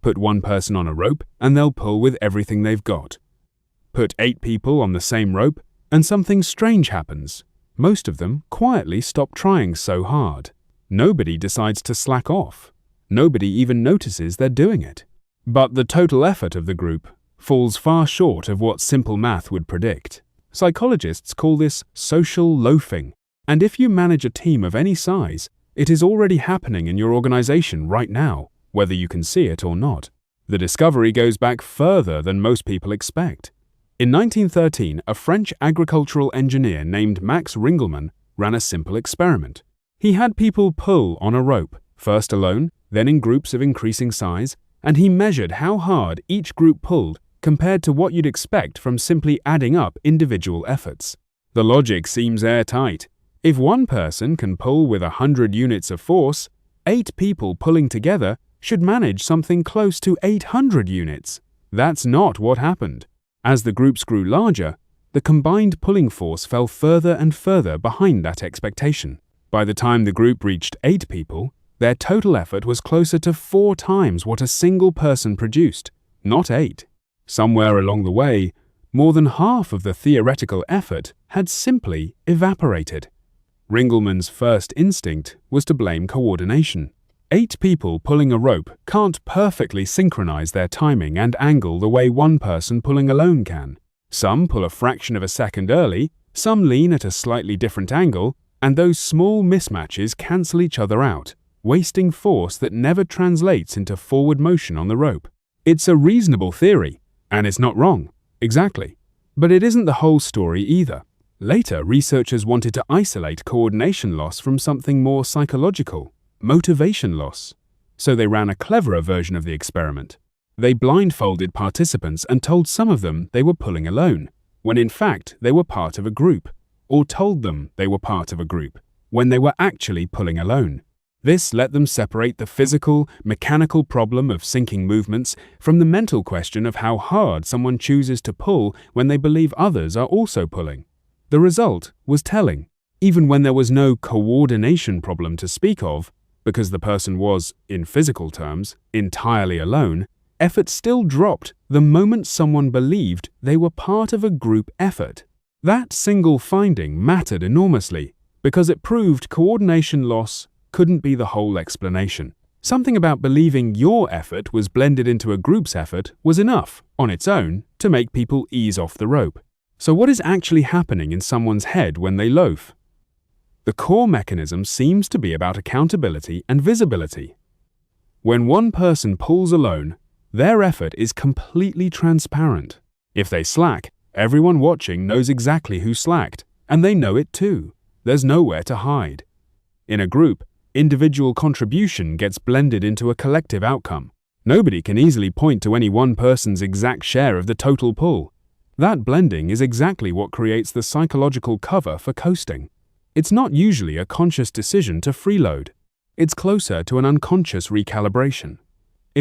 Put one person on a rope and they'll pull with everything they've got. Put 8 people on the same rope and something strange happens. Most of them quietly stop trying so hard. Nobody decides to slack off. Nobody even notices they're doing it. But the total effort of the group falls far short of what simple math would predict. Psychologists call this social loafing. And if you manage a team of any size, it is already happening in your organization right now, whether you can see it or not. The discovery goes back further than most people expect. In 1913, a French agricultural engineer named Max Ringelmann ran a simple experiment. He had people pull on a rope, first alone, then in groups of increasing size, and he measured how hard each group pulled compared to what you'd expect from simply adding up individual efforts. The logic seems airtight. If one person can pull with 100 units of force, 8 people pulling together should manage something close to 800 units. That's not what happened. As the groups grew larger, the combined pulling force fell further and further behind that expectation. By the time the group reached 8 people, their total effort was closer to 4 times what a single person produced, not 8. Somewhere along the way, more than half of the theoretical effort had simply evaporated. Ringelmann's first instinct was to blame coordination. 8 people pulling a rope can't perfectly synchronize their timing and angle the way one person pulling alone can. Some pull a fraction of a second early, some lean at a slightly different angle, and those small mismatches cancel each other out, wasting force that never translates into forward motion on the rope. It's a reasonable theory, and it's not wrong, exactly. But it isn't the whole story either. Later, researchers wanted to isolate coordination loss from something more psychological, motivation loss. So they ran a cleverer version of the experiment. They blindfolded participants and told some of them they were pulling alone, when in fact they were part of a group, or told them they were part of a group, when they were actually pulling alone. This let them separate the physical, mechanical problem of syncing movements from the mental question of how hard someone chooses to pull when they believe others are also pulling. The result was telling. Even when there was no coordination problem to speak of, because the person was, in physical terms, entirely alone, effort still dropped the moment someone believed they were part of a group effort. That single finding mattered enormously because it proved coordination loss couldn't be the whole explanation. Something about believing your effort was blended into a group's effort was enough, on its own, to make people ease off the rope. So what is actually happening in someone's head when they loaf? The core mechanism seems to be about accountability and visibility. When one person pulls alone, their effort is completely transparent. If they slack, everyone watching knows exactly who slacked, and they know it too. There's nowhere to hide. In a group, individual contribution gets blended into a collective outcome. Nobody can easily point to any one person's exact share of the total pull. That blending is exactly what creates the psychological cover for coasting. It's not usually a conscious decision to freeload. It's closer to an unconscious recalibration.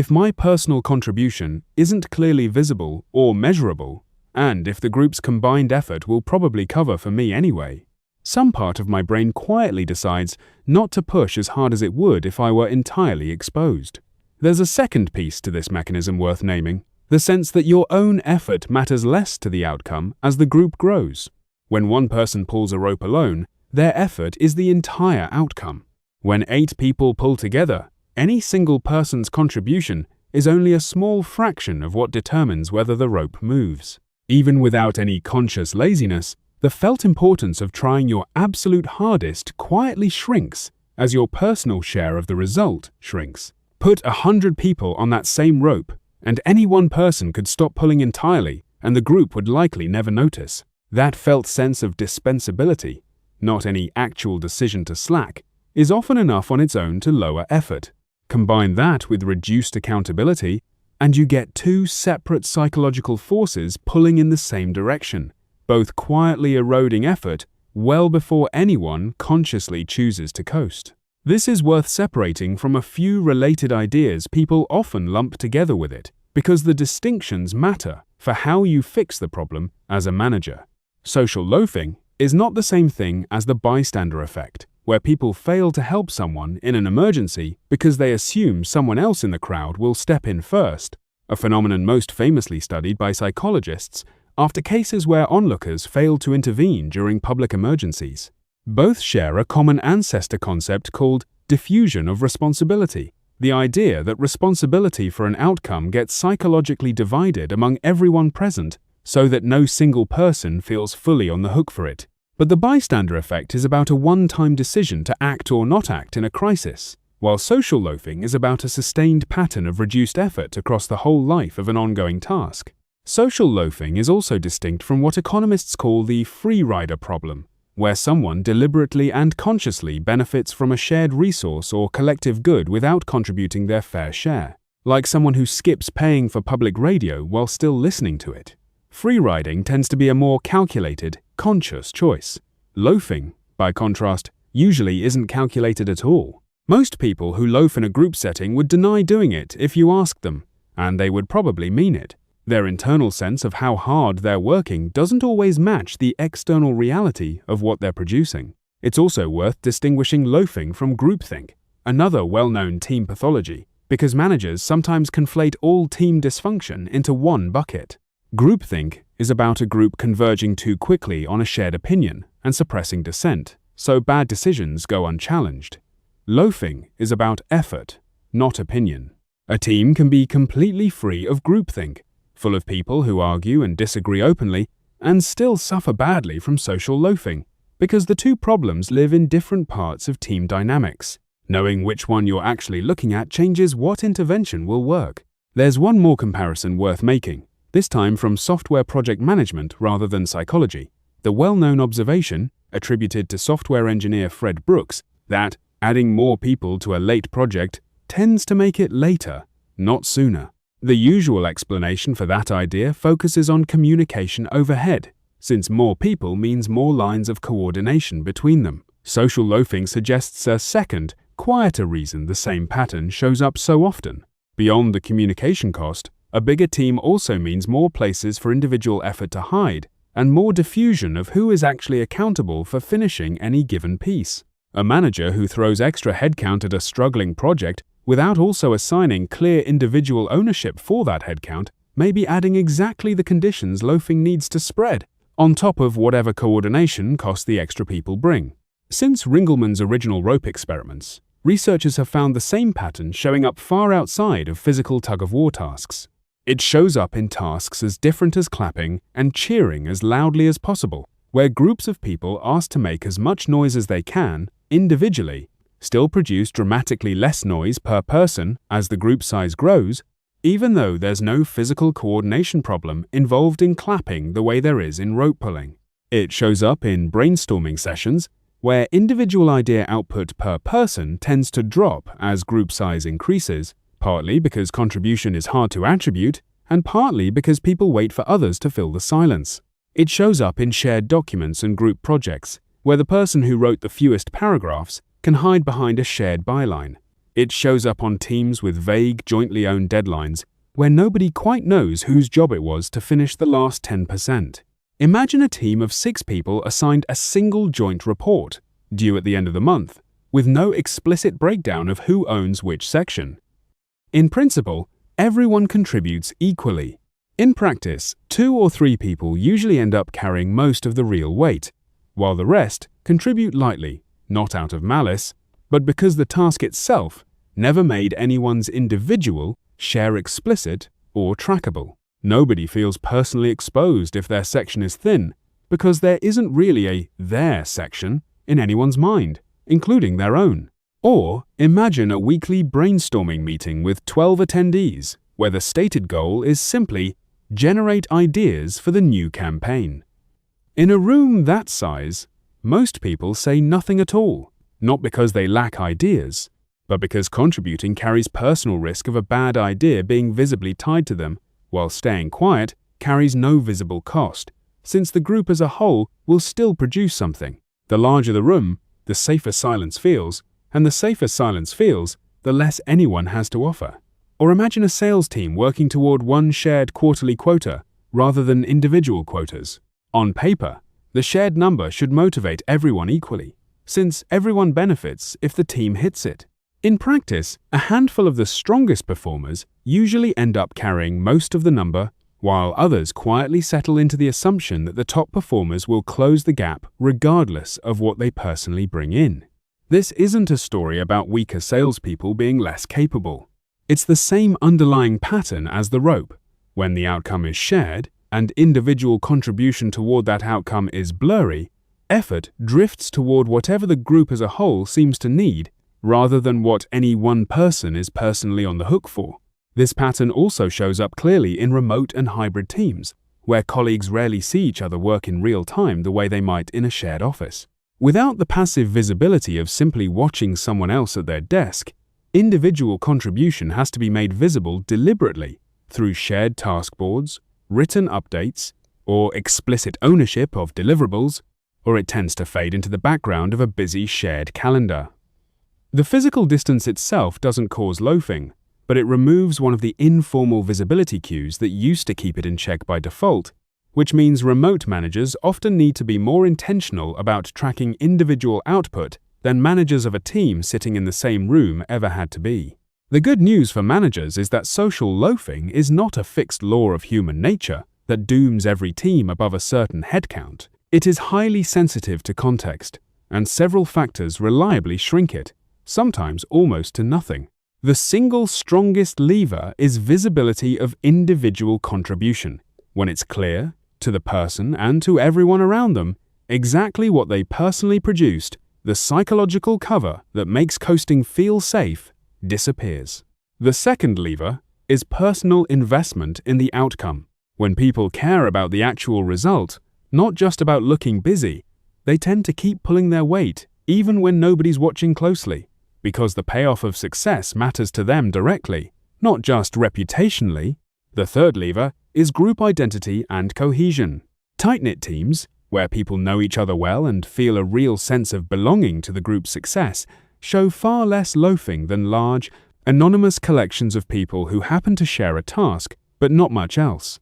If my personal contribution isn't clearly visible or measurable, and if the group's combined effort will probably cover for me anyway, some part of my brain quietly decides not to push as hard as it would if I were entirely exposed. There's a second piece to this mechanism worth naming, the sense that your own effort matters less to the outcome as the group grows. When one person pulls a rope alone, their effort is the entire outcome. When 8 people pull together, any single person's contribution is only a small fraction of what determines whether the rope moves. Even without any conscious laziness, the felt importance of trying your absolute hardest quietly shrinks as your personal share of the result shrinks. Put 100 people on that same rope, and any one person could stop pulling entirely, and the group would likely never notice. That felt sense of dispensability, not any actual decision to slack, is often enough on its own to lower effort. Combine that with reduced accountability, and you get 2 separate psychological forces pulling in the same direction, both quietly eroding effort well before anyone consciously chooses to coast. This is worth separating from a few related ideas people often lump together with it, because the distinctions matter for how you fix the problem as a manager. Social loafing is not the same thing as the bystander effect. where people fail to help someone in an emergency because they assume someone else in the crowd will step in first, a phenomenon most famously studied by psychologists after cases where onlookers failed to intervene during public emergencies. Both share a common ancestor concept called diffusion of responsibility, the idea that responsibility for an outcome gets psychologically divided among everyone present so that no single person feels fully on the hook for it. But the bystander effect is about a one-time decision to act or not act in a crisis, while social loafing is about a sustained pattern of reduced effort across the whole life of an ongoing task. Social loafing is also distinct from what economists call the free rider problem, where someone deliberately and consciously benefits from a shared resource or collective good without contributing their fair share, like someone who skips paying for public radio while still listening to it. Free riding tends to be a more calculated, conscious choice. Loafing, by contrast, usually isn't calculated at all. Most people who loaf in a group setting would deny doing it if you asked them, and they would probably mean it. Their internal sense of how hard they're working doesn't always match the external reality of what they're producing. It's also worth distinguishing loafing from groupthink, another well-known team pathology, because managers sometimes conflate all team dysfunction into one bucket. Groupthink is about a group converging too quickly on a shared opinion and suppressing dissent, so bad decisions go unchallenged. Loafing is about effort, not opinion. A team can be completely free of groupthink, full of people who argue and disagree openly, and still suffer badly from social loafing, because the two problems live in different parts of team dynamics. Knowing which one you're actually looking at changes what intervention will work. There's one more comparison worth making, this time from software project management rather than psychology. The well-known observation, attributed to software engineer Fred Brooks, that adding more people to a late project tends to make it later, not sooner. The usual explanation for that idea focuses on communication overhead, since more people means more lines of coordination between them. Social loafing suggests a second, quieter reason the same pattern shows up so often. Beyond the communication cost, a bigger team also means more places for individual effort to hide, and more diffusion of who is actually accountable for finishing any given piece. A manager who throws extra headcount at a struggling project without also assigning clear individual ownership for that headcount may be adding exactly the conditions loafing needs to spread, on top of whatever coordination cost the extra people bring. Since Ringelmann's original rope experiments, researchers have found the same pattern showing up far outside of physical tug-of-war tasks. It shows up in tasks as different as clapping and cheering as loudly as possible, where groups of people asked to make as much noise as they can, individually, still produce dramatically less noise per person as the group size grows, even though there's no physical coordination problem involved in clapping the way there is in rope pulling. It shows up in brainstorming sessions, where individual idea output per person tends to drop as group size increases, partly because contribution is hard to attribute, and partly because people wait for others to fill the silence. It shows up in shared documents and group projects, where the person who wrote the fewest paragraphs can hide behind a shared byline. It shows up on teams with vague, jointly owned deadlines, where nobody quite knows whose job it was to finish the last 10%. Imagine a team of 6 people assigned a single joint report, due at the end of the month, with no explicit breakdown of who owns which section. In principle, everyone contributes equally. In practice, 2 or 3 people usually end up carrying most of the real weight, while the rest contribute lightly, not out of malice, but because the task itself never made anyone's individual share explicit or trackable. Nobody feels personally exposed if their section is thin, because there isn't really a their section in anyone's mind, including their own. Or imagine a weekly brainstorming meeting with 12 attendees, where the stated goal is simply generate ideas for the new campaign. In a room that size, most people say nothing at all, not because they lack ideas, but because contributing carries personal risk of a bad idea being visibly tied to them, while staying quiet carries no visible cost, since the group as a whole will still produce something. The larger the room, the safer silence feels, and the safer silence feels, the less anyone has to offer. Or imagine a sales team working toward one shared quarterly quota rather than individual quotas. On paper, the shared number should motivate everyone equally, since everyone benefits if the team hits it. In practice, a handful of the strongest performers usually end up carrying most of the number, while others quietly settle into the assumption that the top performers will close the gap regardless of what they personally bring in. This isn't a story about weaker salespeople being less capable. It's the same underlying pattern as the rope. When the outcome is shared and individual contribution toward that outcome is blurry, effort drifts toward whatever the group as a whole seems to need, rather than what any one person is personally on the hook for. This pattern also shows up clearly in remote and hybrid teams, where colleagues rarely see each other work in real time the way they might in a shared office. Without the passive visibility of simply watching someone else at their desk, individual contribution has to be made visible deliberately through shared task boards, written updates, or explicit ownership of deliverables, or it tends to fade into the background of a busy shared calendar. The physical distance itself doesn't cause loafing, but it removes one of the informal visibility cues that used to keep it in check by default, which means remote managers often need to be more intentional about tracking individual output than managers of a team sitting in the same room ever had to be. The good news for managers is that social loafing is not a fixed law of human nature that dooms every team above a certain headcount. It is highly sensitive to context, and several factors reliably shrink it, sometimes almost to nothing. The single strongest lever is visibility of individual contribution. When it's clear, to the person and to everyone around them, exactly what they personally produced, the psychological cover that makes coasting feel safe disappears. The second lever is personal investment in the outcome. When people care about the actual result, not just about looking busy, they tend to keep pulling their weight even when nobody's watching closely, because the payoff of success matters to them directly, not just reputationally. The third lever is group identity and cohesion. Tight-knit teams, where people know each other well and feel a real sense of belonging to the group's success, show far less loafing than large, anonymous collections of people who happen to share a task, but not much else.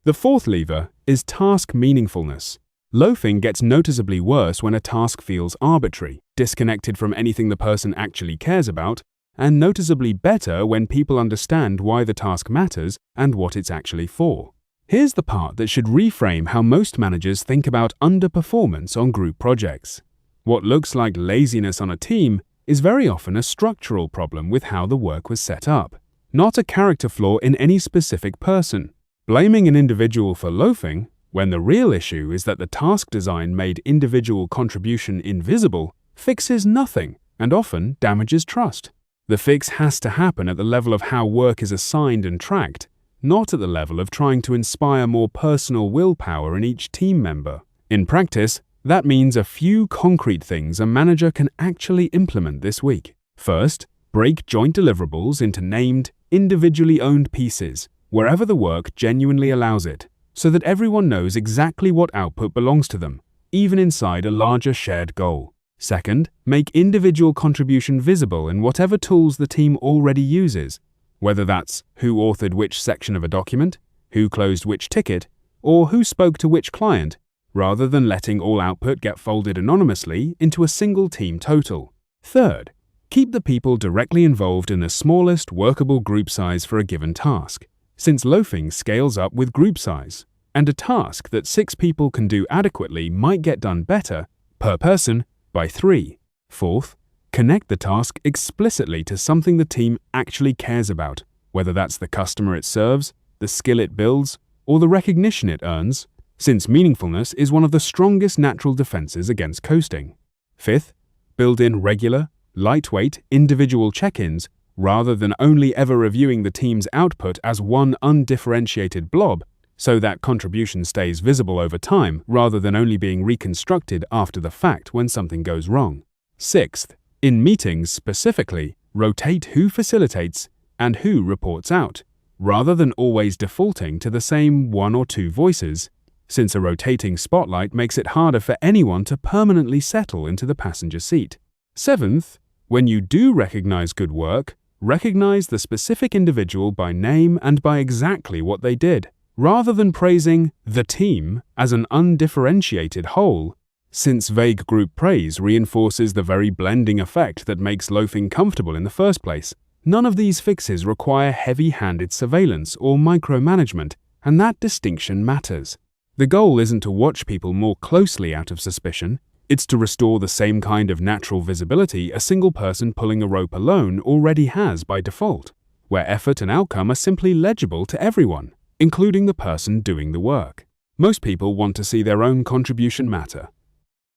The fourth lever is task meaningfulness. Loafing gets noticeably worse when a task feels arbitrary, disconnected from anything the person actually cares about, and noticeably better when people understand why the task matters and what it's actually for. Here's the part that should reframe how most managers think about underperformance on group projects. What looks like laziness on a team is very often a structural problem with how the work was set up, not a character flaw in any specific person. Blaming an individual for loafing, when the real issue is that the task design made individual contribution invisible, fixes nothing and often damages trust. The fix has to happen at the level of how work is assigned and tracked, not at the level of trying to inspire more personal willpower in each team member. In practice, that means a few concrete things a manager can actually implement this week. First, break joint deliverables into named, individually owned pieces, wherever the work genuinely allows it, so that everyone knows exactly what output belongs to them, even inside a larger shared goal. Second, make individual contribution visible in whatever tools the team already uses, whether that's who authored which section of a document, who closed which ticket, or who spoke to which client, rather than letting all output get folded anonymously into a single team total. Third, keep the people directly involved in the smallest workable group size for a given task, since loafing scales up with group size, and a task that 6 people can do adequately might get done better, per person, by 3. Fourth, connect the task explicitly to something the team actually cares about, whether that's the customer it serves, the skill it builds, or the recognition it earns, since meaningfulness is one of the strongest natural defenses against coasting. Fifth, build in regular, lightweight, individual check-ins rather than only ever reviewing the team's output as one undifferentiated blob, so that contribution stays visible over time rather than only being reconstructed after the fact when something goes wrong. Sixth, in meetings specifically, rotate who facilitates and who reports out, rather than always defaulting to the same 1 or 2 voices, since a rotating spotlight makes it harder for anyone to permanently settle into the passenger seat. Seventh, when you do recognize good work, recognize the specific individual by name and by exactly what they did. Rather than praising the team as an undifferentiated whole, since vague group praise reinforces the very blending effect that makes loafing comfortable in the first place. None of these fixes require heavy-handed surveillance or micromanagement, and that distinction matters. The goal isn't to watch people more closely out of suspicion, it's to restore the same kind of natural visibility a single person pulling a rope alone already has by default, where effort and outcome are simply legible to everyone, including the person doing the work. Most people want to see their own contribution matter.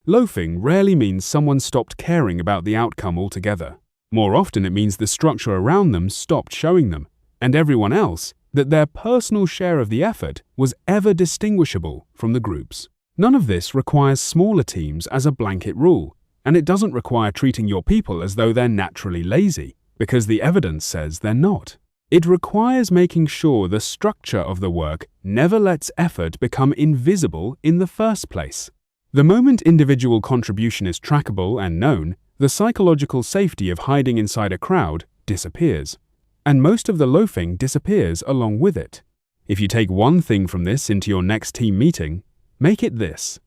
Loafing rarely means someone stopped caring about the outcome altogether. More often it means the structure around them stopped showing them, and everyone else, that their personal share of the effort was ever distinguishable from the group's. None of this requires smaller teams as a blanket rule, and it doesn't require treating your people as though they're naturally lazy, because the evidence says they're not. It requires making sure the structure of the work never lets effort become invisible in the first place. The moment individual contribution is trackable and known, the psychological safety of hiding inside a crowd disappears, and most of the loafing disappears along with it. If you take one thing from this into your next team meeting, make it this.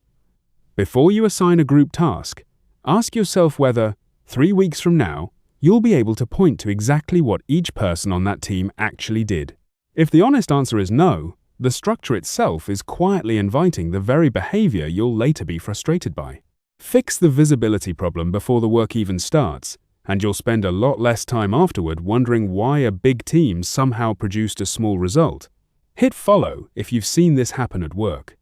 Before you assign a group task, ask yourself whether, 3 weeks from now, you'll be able to point to exactly what each person on that team actually did. If the honest answer is no, the structure itself is quietly inviting the very behavior you'll later be frustrated by. Fix the visibility problem before the work even starts, and you'll spend a lot less time afterward wondering why a big team somehow produced a small result. Hit follow if you've seen this happen at work.